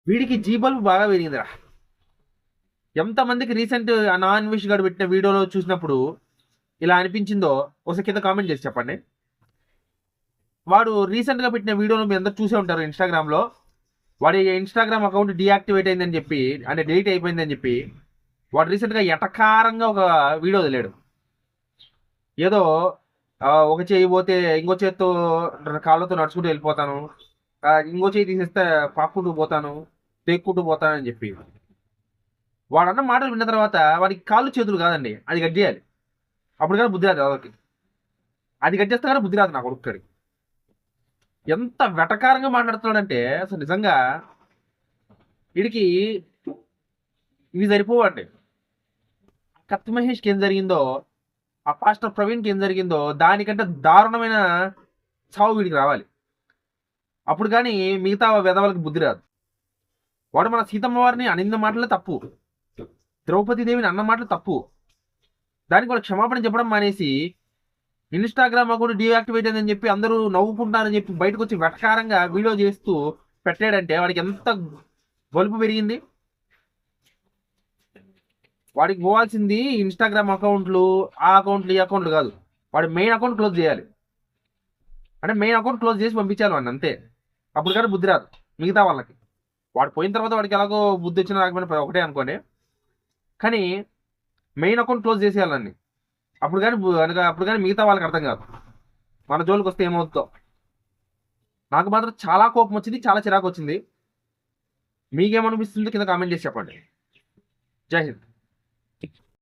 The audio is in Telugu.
వీడికి జీ బల్బ్ బాగా పెరిగిందిరా. ఎంతమందికి రీసెంట్ నాన్ విష్ గారు పెట్టిన వీడియోలో చూసినప్పుడు ఇలా అనిపించిందో ఒకసారి కింద కామెంట్ చేసి చెప్పండి. వాడు రీసెంట్గా పెట్టిన వీడియోలు మీరు అందరూ చూసే ఉంటారు ఇన్స్టాగ్రామ్లో. వాడి ఇన్స్టాగ్రామ్ అకౌంట్ డీయాక్టివేట్ అయిందని చెప్పి, అంటే డిలీట్ అయిపోయిందని చెప్పి వాడు రీసెంట్గా ఎటకారంగా ఒక వీడియో వదిలాడు. ఏదో ఒక చేయి పోతే ఇంకో చేత్తో కాళ్ళతో నడుచుకుంటూ వెళ్ళిపోతాను, ఇంకో చేయి తీసేస్తే పాక్కుంటూ పోతాను, తేక్కుంటూ పోతానని చెప్పి వాడన్న మాటలు విన్న తర్వాత వాడికి కాళ్ళు చేతులు కాదండి, అది కట్ చేయాలి. అప్పుడు కానీ బుద్ధి రాదు ఎవరికి. అది కట్ చేస్తే కానీ బుద్ధి రాదు నా కొడుకుడి. ఎంత వెటకారంగా మాట్లాడుతున్నాడంటే అసలు నిజంగా వీడికి ఇవి సరిపోవండి. కత్తి మహేష్కి ఏం జరిగిందో, ఆ పాస్టర్ ప్రవీణ్కి ఏం జరిగిందో దానికంటే దారుణమైన చావు వీడికి రావాలి. అప్పుడు కానీ మిగతా వెధవలకు బుద్ధి రాదు. వాడు మన సీతమ్మ వారిని అనింద మాటలే తప్పు, ద్రౌపదీదేవిని అన్న మాటలు తప్పు. దానికి వాడు క్షమాపణ చెప్పడం మానేసి ఇన్స్టాగ్రామ్ అకౌంట్ డీయాక్టివేట్ అయిందని చెప్పి అందరూ నవ్వుకుంటారని చెప్పి బయటకు వచ్చి వెటకారంగా వీడియో చేస్తూ పెట్టాడంటే వాడికి ఎంత బలుపు పెరిగింది. వాడికి పోవాల్సింది ఇన్స్టాగ్రామ్ అకౌంట్లు, ఆ అకౌంట్లు ఈ అకౌంట్లు కాదు, వాడి మెయిన్ అకౌంట్ క్లోజ్ చేయాలి. అంటే మెయిన్ అకౌంట్ క్లోజ్ చేసి పంపించాలి వాడిని, అంతే. అప్పుడు కానీ బుద్ధి రాదు మిగతా వాళ్ళకి. వాడు పోయిన తర్వాత వాడికి ఎలాగో బుద్ధి వచ్చిన రాకపోయినా ఒకటే అనుకోండి, కానీ మెయిన్ అకౌంట్ క్లోజ్ చేసేయాలండి. అప్పుడు కానీ మిగతా వాళ్ళకి అర్థం కాదు మన జోలికి వస్తే ఏమవుతుందో. నాకు మాత్రం చాలా కోపం వచ్చింది, చాలా చిరాకు వచ్చింది. మీకేమనిపిస్తుందో కింద కామెంట్ చేసి చెప్పండి. జై హింద్.